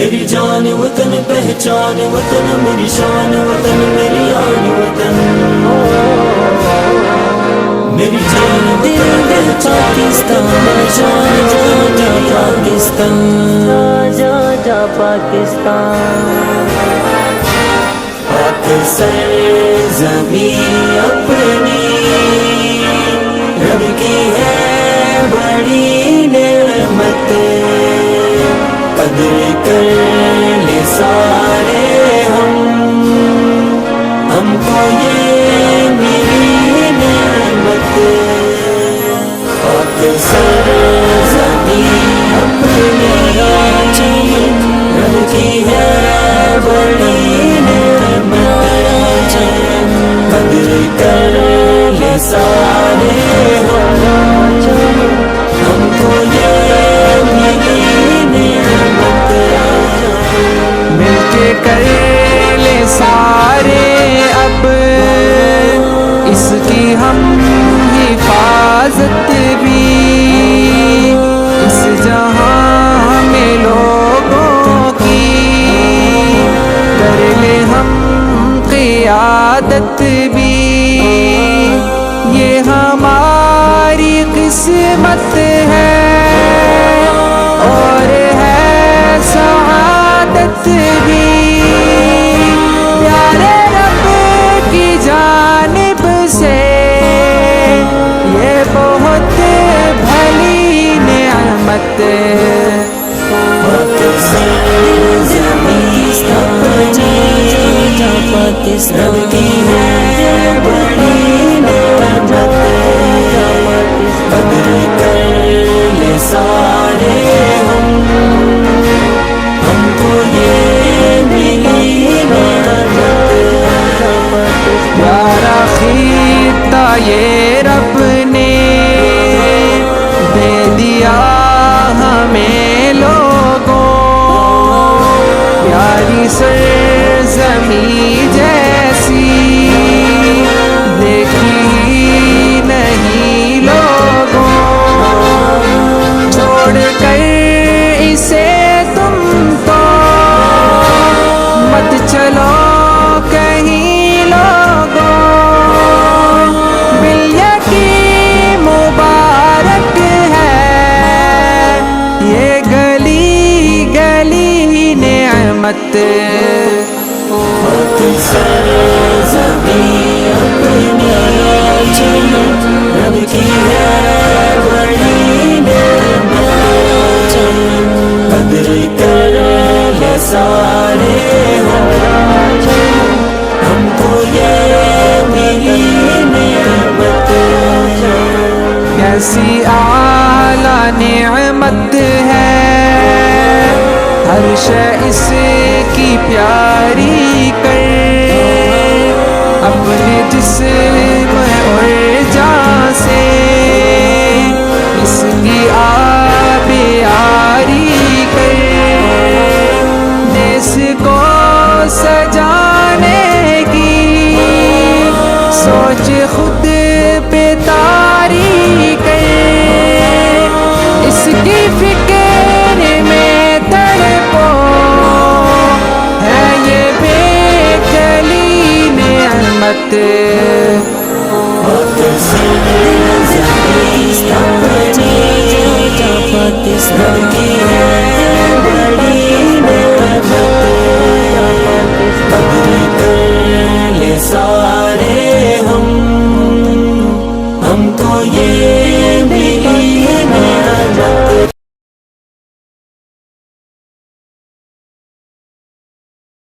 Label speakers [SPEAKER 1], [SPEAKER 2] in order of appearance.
[SPEAKER 1] میری جان وطن پہچان وطن، میری شان وطن، میری آن وطن، میری جان وطن پہچان میری شان وطن، پاکستان جا جا پاکستان، پاک سرزمین اپنی رب کی ہے بڑی نعمت، قدر کر لے سارے ہم کو یہ ملی نعمت، پاک سرزمین اپنی رب کی ہے بڑی نعمت، قدر کر لے سارے ہم کو یہ ملی نعمت،
[SPEAKER 2] مل کے کر لے سارے اب اس کی ہم حفاظت بھی، اس جہاں میں لوگوں کی کر لے ہم قیادت بھی، یہ ہماری قسمت ہے اور ہے سعادت بھی، پیارے رب کی جانب سے یہ بہت بھلی نعمت،
[SPEAKER 1] پاکستان کی ہے بڑی نعمت، قدر کر لے سارے ہم کو یہ ملی نعمت،
[SPEAKER 2] پیارا خطہ یہ رب نے دے دیا ہمیں لوگوں، پیاری سرزمین جیسی دیکھی نہیں لوگوں، چھوڑ کر اسے تم تو مت چلو کہیں لوگوں، بلیہ کی مبارک ہے یہ گلی گلی نعمت،
[SPEAKER 1] سرزمین اپنی رب کی ہے بڑی نعمت، قدر کر لے سارے ہم کو یہ ملی نعمت،
[SPEAKER 2] کیسی اعلیٰ نعمت ہے ہر شے اس کی پیاری کر، اپنے جسم اور